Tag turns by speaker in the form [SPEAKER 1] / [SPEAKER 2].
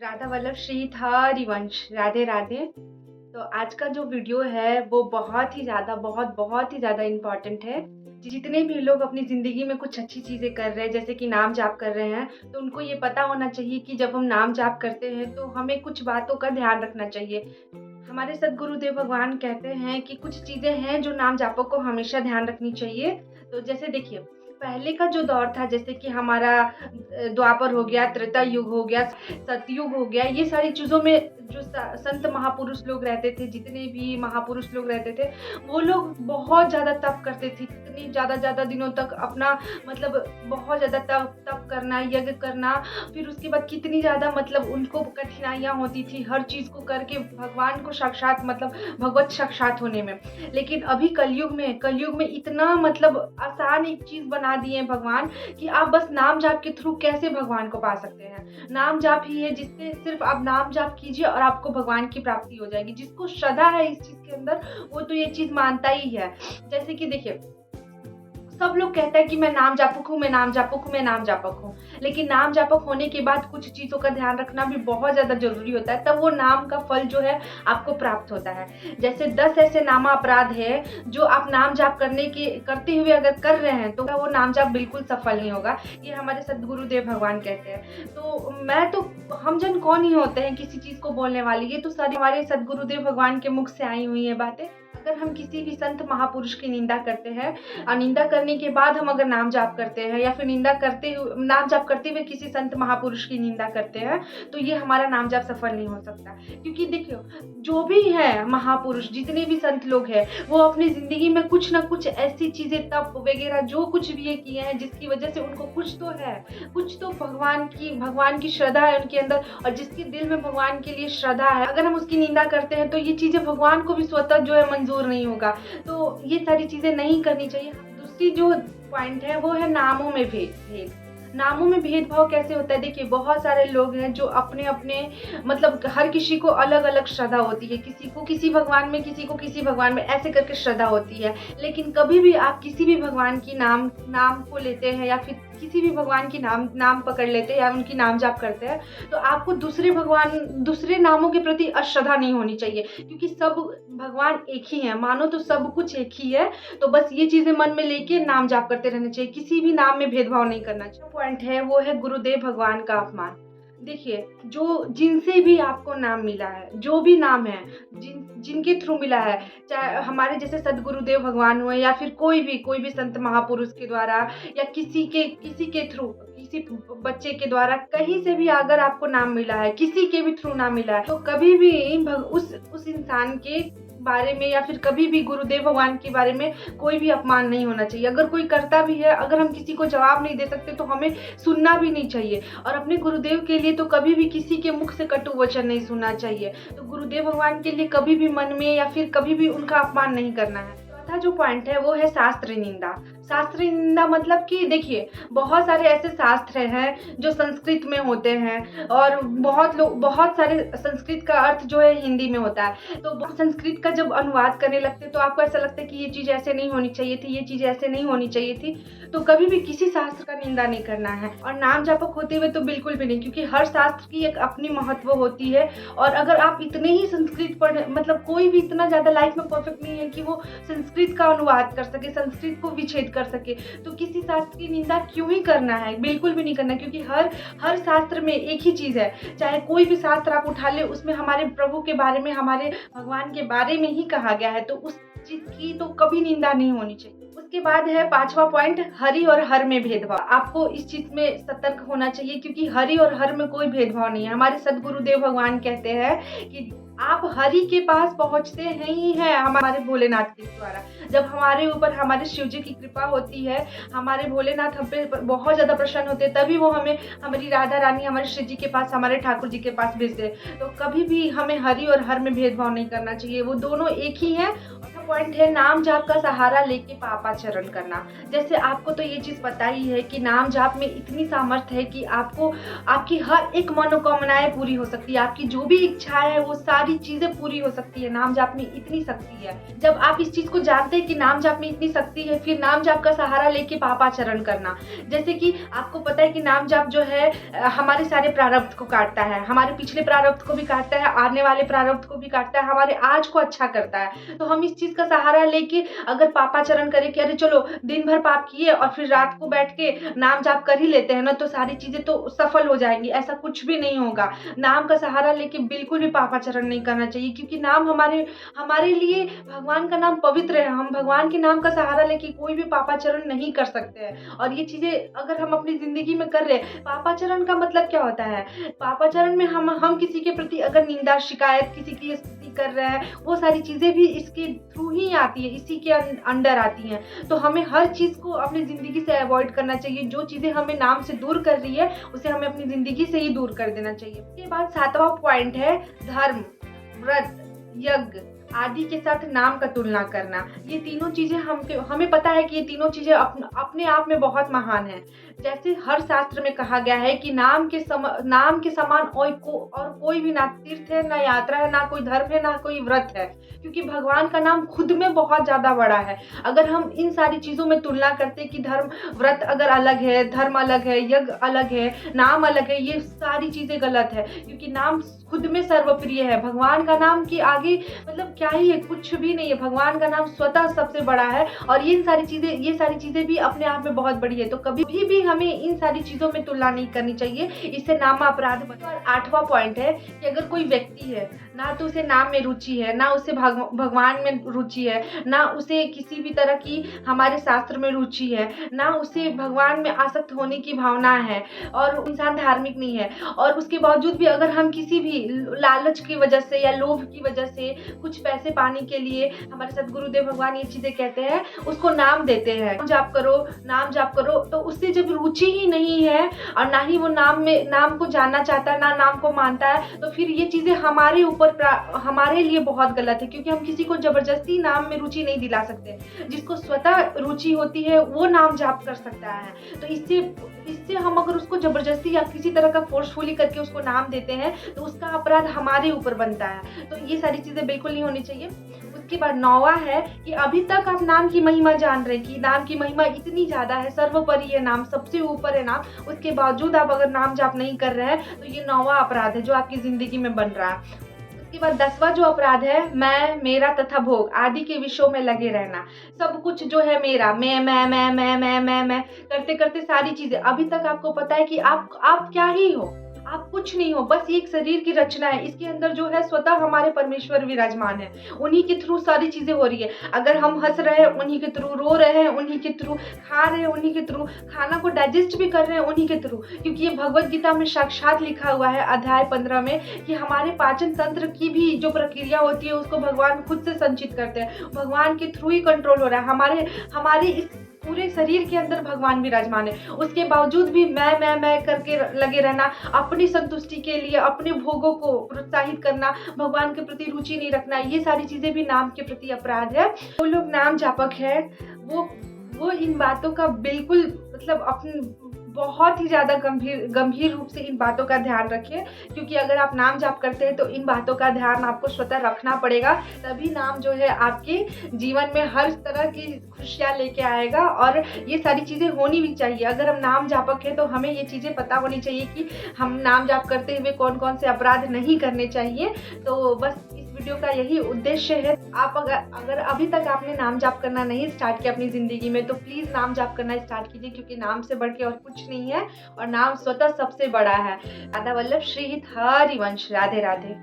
[SPEAKER 1] राधा वल्लभ श्री हरिवंश राधे राधे। तो आज का जो वीडियो है वो बहुत ही ज़्यादा बहुत ही ज़्यादा इम्पोर्टेंट है। जितने भी लोग अपनी ज़िंदगी में कुछ अच्छी चीज़ें कर रहे हैं, जैसे कि नाम जाप कर रहे हैं, तो उनको ये पता होना चाहिए कि जब हम नाम जाप करते हैं तो हमें कुछ बातों का ध्यान रखना चाहिए। हमारे सद्गुरुदेव भगवान कहते हैं कि कुछ चीज़ें हैं जो नाम जापों को हमेशा ध्यान रखनी चाहिए। तो जैसे देखिए, पहले का जो दौर था, जैसे कि हमारा द्वापर हो गया, त्रेता युग हो गया, सतयुग हो गया, ये सारी चीज़ों में जो संत महापुरुष लोग रहते थे, जितने भी महापुरुष लोग रहते थे, वो लोग बहुत ज़्यादा तप करते थे। कितनी ज़्यादा दिनों तक अपना मतलब बहुत ज़्यादा तप तप करना, यज्ञ करना, फिर उसके बाद कितनी ज़्यादा मतलब उनको कठिनाइयाँ होती थी हर चीज़ को करके भगवान को साक्षात मतलब भगवत साक्षात होने में। लेकिन अभी कलयुग में इतना मतलब आसान एक चीज़ बना दिए हैं भगवान कि आप बस नाम जाप के थ्रू कैसे भगवान को पा सकते हैं। नाम जाप ही है जिससे सिर्फ आप नाम जाप कीजिए और आपको भगवान की प्राप्ति हो जाएगी। जिसको श्रद्धा है इस चीज़ के अंदर, वो तो ये चीज़ मानता ही है। जैसे कि देखिए, सब लोग कहते हैं कि मैं नाम जापक हूँ, मैं नाम जापक हूँ, मैं नाम जापक हूँ। लेकिन नाम जापक होने के बाद कुछ चीज़ों का ध्यान रखना भी बहुत ज़्यादा ज़रूरी होता है, तब वो नाम का फल जो है आपको प्राप्त होता है। जैसे 10 ऐसे नामा अपराध है जो आप नाम जाप करते हुए अगर कर रहे हैं तो वो नाम जाप बिल्कुल सफल नहीं होगा। ये हमारे सद्गुरुदेव भगवान कहते हैं। तो हम जन कौन ही होते हैं किसी चीज़ को बोलने वाले, ये तो सारी हमारे सद्गुरुदेव भगवान के मुख से आई हुई है बातें। अगर हम किसी भी संत महापुरुष की निंदा करते हैं और निंदा करने के बाद हम अगर नाम जाप करते हैं, या फिर नाम जाप करते हुए किसी संत महापुरुष की निंदा करते हैं, तो ये हमारा नाम जाप सफल नहीं हो सकता। क्योंकि देखियो, जो भी है महापुरुष, जितने भी संत लोग हैं, वो अपनी ज़िंदगी में कुछ ना कुछ ऐसी चीज़ें, तप वगैरह जो कुछ भी ये किए हैं जिसकी वजह से उनको कुछ तो है, कुछ तो भगवान की श्रद्धा है उनके अंदर, और जिसके दिल में भगवान के लिए श्रद्धा है, अगर हम उसकी निंदा करते हैं तो ये चीज़ें भगवान को भी स्वतः जो है मंजूर नहीं होगा। तो ये सारी चीज़ें नहीं करनी चाहिए। दूसरी जो पॉइंट है वो है नामों में भेद। नामों में भेदभाव कैसे होता है? देखिए, बहुत सारे लोग हैं जो अपने मतलब हर किसी को अलग अलग श्रद्धा होती है। किसी को किसी भगवान में, किसी को किसी भगवान में, ऐसे करके श्रद्धा होती है। लेकिन कभी भी आप किसी भी भगवान की नाम को लेते हैं, या फिर किसी भी भगवान की नाम पकड़ लेते हैं, या उनकी नाम जाप करते हैं, तो आपको दूसरे नामों के प्रति अश्रद्धा नहीं होनी चाहिए। क्योंकि सब भगवान एक ही है, मानो तो सब कुछ एक ही है। तो बस ये चीज़ें मन में लेके नाम जाप करते रहना चाहिए, किसी भी नाम में भेदभाव नहीं करना चाहिए। पॉइंट है वो है गुरुदेव भगवान का अपमान। देखिए, जो जिनसे भी आपको नाम मिला है, जो भी नाम है, जिनके थ्रू मिला है, चाहे हमारे जैसे सद्गुरुदेव भगवान हुए, या फिर कोई भी संत महापुरुष के द्वारा, या किसी के थ्रू, किसी बच्चे के द्वारा, कहीं से भी अगर आपको नाम मिला है, किसी के भी थ्रू नाम मिला है, तो कभी भी उस इंसान के बारे में, या फिर कभी भी गुरुदेव भगवान के बारे में कोई भी अपमान नहीं होना चाहिए। अगर कोई करता भी है, अगर हम किसी को जवाब नहीं दे सकते, तो हमें सुनना भी नहीं चाहिए। और अपने गुरुदेव के लिए तो कभी भी किसी के मुख से कटु वचन नहीं सुनना चाहिए। तो गुरुदेव भगवान के लिए कभी भी मन में, या फिर कभी भी उनका अपमान नहीं करना है। चौथा जो पॉइंट है वो है शास्त्र निंदा। शास्त्र निंदा मतलब कि देखिए, बहुत सारे ऐसे शास्त्र हैं जो संस्कृत में होते हैं, और बहुत सारे संस्कृत का अर्थ जो है हिंदी में होता है। तो संस्कृत का जब अनुवाद करने लगते हैं तो आपको ऐसा लगता है कि ये चीज़ ऐसे नहीं होनी चाहिए थी, ये चीज़ ऐसे नहीं होनी चाहिए थी। तो कभी भी किसी शास्त्र का निंदा नहीं करना है, और नाम जापक होते हुए तो बिल्कुल भी नहीं, क्योंकि हर शास्त्र की एक अपनी महत्व होती है। और अगर आप इतने ही संस्कृत पढ़ मतलब कोई भी इतना ज़्यादा लाइफ में परफेक्ट नहीं है कि वो संस्कृत का अनुवाद कर सके, संस्कृत को विच्छेद कर सके, तो किसी शास्त्र की निंदा क्यों ही करना है? बिल्कुल भी नहीं करना। क्योंकि हर शास्त्र में एक ही चीज़ है, चाहे कोई भी शास्त्र आप उठा ले, उसमें हमारे प्रभु के बारे में, हमारे भगवान के बारे में ही कहा गया है। तो उस चीज़ की तो कभी निंदा नहीं होनी चाहिए। उसके बाद है 5वां पॉइंट, हरि और हर में भेदभाव। आपको इस चीज़ में सतर्क होना चाहिए, क्योंकि हरि और हर में कोई भेदभाव नहीं है। हमारे सद्गुरुदेव भगवान कहते हैं कि आप हरि के पास पहुंचते ही हैं हमारे भोलेनाथ के द्वारा। जब हमारे ऊपर हमारे शिव जी की कृपा होती है, हमारे भोलेनाथ हम पे बहुत ज़्यादा प्रसन्न होते हैं, तभी वो हमें हमारी राधा रानी हमारे शिव जी के पास, हमारे ठाकुर जी के पास भेजते हैं। तो कभी भी हमें हरि और हर में भेदभाव नहीं करना चाहिए, वो दोनों एक ही हैं। पॉइंट है नाम जाप का सहारा लेके पापाचरण करना। जैसे आपको तो ये चीज़ पता ही है कि नाम जाप में इतनी सामर्थ्य है कि आपकी हर एक मनोकामनाएं पूरी हो सकती है। आपकी जो भी इच्छाएं है वो सारी सारी चीजें पूरी हो सकती है। नाम जाप में इतनी शक्ति है। जब आप इस चीज को जानते हैं कि नाम जाप में इतनी शक्ति है, फिर नाम जाप का सहारा लेके पापाचरण करना। जैसे कि आपको पता है कि नाम जाप जो है हमारे सारे प्रारब्ध को काटता है, हमारे पिछले प्रारब्ध को भी काटता है, आने वाले प्रारब्ध को भी काटता है, हमारे आज को अच्छा करता है। तो हम इस चीज का सहारा लेके अगर पापाचरण करें कि अरे चलो दिन भर पाप किए और फिर रात को बैठ के नाम जाप कर ही लेते हैं ना, तो सारी चीजें तो सफल हो जाएंगी, ऐसा कुछ भी नहीं होगा। नाम का सहारा लेके बिल्कुल भी पापाचरण नहीं करना चाहिए, क्योंकि नाम हमारे हमारे लिए भगवान का नाम पवित्र है। हम भगवान के नाम का सहारा लेके कोई भी पापाचरण नहीं कर सकते हैं। और ये चीजें अगर हम अपनी जिंदगी में कर रहे हैं, पापाचरण का मतलब क्या होता है? पापाचरण में हम किसी के प्रति अगर निंदा शिकायत किसी की स्तुति कर रहे हैं, वो सारी चीजें भी इसके थ्रू ही आती है, इसी के अंडर आती हैं। तो हमें हर चीज को अपनी जिंदगी से अवॉइड करना चाहिए। जो चीजें हमें नाम से दूर कर रही है उसे हमें अपनी जिंदगी से ही दूर कर देना चाहिए। उसके बाद 7वां पॉइंट है धर्म, व्रत, यज्ञ आदि के साथ नाम का तुलना करना। ये तीनों चीजें हमें पता है कि ये तीनों चीजें अपने आप में बहुत महान हैं। जैसे हर शास्त्र में कहा गया है कि नाम के समान और कोई भी ना तीर्थ है, ना यात्रा है, ना कोई धर्म है, ना कोई व्रत है, क्योंकि भगवान का नाम खुद में बहुत ज्यादा बड़ा है। अगर हम इन सारी चीजों में तुलना करते कि धर्म व्रत अगर अलग है, धर्म अलग है, यज्ञ अलग है, नाम अलग है, ये सारी चीजें गलत है, क्योंकि नाम खुद में सर्वप्रिय है। भगवान का नाम के आगे मतलब क्या ही है, कुछ भी नहीं है। भगवान का नाम स्वतः सबसे बड़ा है और ये सारी चीजें भी अपने आप में बहुत बड़ी है। तो कभी भी हमें इन सारी चीजों में तुलना नहीं करनी चाहिए, इससे नाम अपराध बनता है। और 8वां पॉइंट है कि अगर कोई व्यक्ति है, ना तो उसे नाम में रुचि है, ना उसे भगवान में रुचि है, ना उसे किसी भी तरह की हमारे शास्त्र में रुचि है, ना उसे भगवान में आसक्त होने की भावना है, और इंसान धार्मिक नहीं है, और उसके बावजूद भी अगर हम किसी भी लालच की वजह से या लोभ की वजह से कुछ पैसे पाने के लिए, हमारे सदगुरुदेव भगवान ये चीजें कहते हैं, उसको नाम देते हैं, नाम जाप करो, तो उससे जब रुचि ही नहीं है और ना ही वो नाम को जानना चाहता है, ना नाम को मानता है, तो फिर ये चीजें हमारे लिए बहुत गलत है, क्योंकि हम किसी को जबरदस्ती नाम में रुचि नहीं दिला सकते। जिसको स्वतः रुचि होती है वो नाम जाप कर सकता है। तो इससे हम अगर उसको जबरदस्ती या किसी तरह का फोर्सफुली करके उसको नाम देते हैं तो उसका अपराध हमारे ऊपर बनता है। तो ये सारी चीजें बिल्कुल नहीं होनी चाहिए। उसके बाद 9वां है कि अभी तक आप नाम की महिमा जान रहे कि नाम की महिमा इतनी ज्यादा है, सर्वोपरि है नाम, सबसे ऊपर है नाम, उसके बावजूद आप अगर नाम जाप नहीं कर रहे हैं तो ये 9वां अपराध है जो आपकी जिंदगी में बन रहा है। उसके बाद 10वां जो अपराध है, मैं, मेरा तथा भोग आदि के विषयों में लगे रहना। सब कुछ जो है मेरा, मैं करते करते सारी चीजें, अभी तक आपको पता है कि आप क्या ही हो, आप कुछ नहीं हो, बस ये एक शरीर की रचना है। इसके अंदर जो है स्वतः हमारे परमेश्वर विराजमान है, उन्हीं के थ्रू सारी चीजें हो रही है। अगर हम हंस रहे हैं उन्हीं के थ्रू, रो रहे हैं उन्हीं के थ्रू, खा रहे हैं उन्हीं के थ्रू, खाना को डाइजेस्ट भी कर रहे हैं उन्हीं के थ्रू, क्योंकि ये भगवत गीता में साक्षात लिखा हुआ है अध्याय 15 में कि हमारे पाचन तंत्र की भी जो प्रक्रिया होती है उसको भगवान खुद से संचित करते हैं, भगवान के थ्रू ही कंट्रोल हो रहा है। हमारे इस पूरे शरीर के अंदर भगवान विराजमान है। उसके बावजूद भी मैं करके लगे रहना, अपनी संतुष्टि के लिए अपने भोगों को प्रोत्साहित करना, भगवान के प्रति रुचि नहीं रखना, ये सारी चीजें भी नाम के प्रति अपराध है। वो लोग नाम जापक है, वो इन बातों का बिल्कुल मतलब अपने बहुत ही ज्यादा गंभीर रूप से इन बातों का ध्यान रखिए, क्योंकि अगर आप नाम जाप करते हैं तो इन बातों का ध्यान आपको स्वतः रखना पड़ेगा, तभी नाम जो है आपके जीवन में हर तरह की खुशियाँ लेके आएगा। और ये सारी चीजें होनी भी चाहिए। अगर हम नाम जापक है तो हमें ये चीजें पता होनी चाहिए कि हम नाम जाप करते हुए कौन कौन से अपराध नहीं करने चाहिए। तो बस इस वीडियो का यही उद्देश्य है। आप अगर अभी तक आपने नाम जाप करना नहीं स्टार्ट किया अपनी जिंदगी में, तो प्लीज नाम जाप करना स्टार्ट कीजिए, क्योंकि नाम से बढ़ के और कुछ नहीं है और नाम स्वतः सबसे बड़ा है। राधा वल्लभ श्री हित हरिवंश। राधे राधे।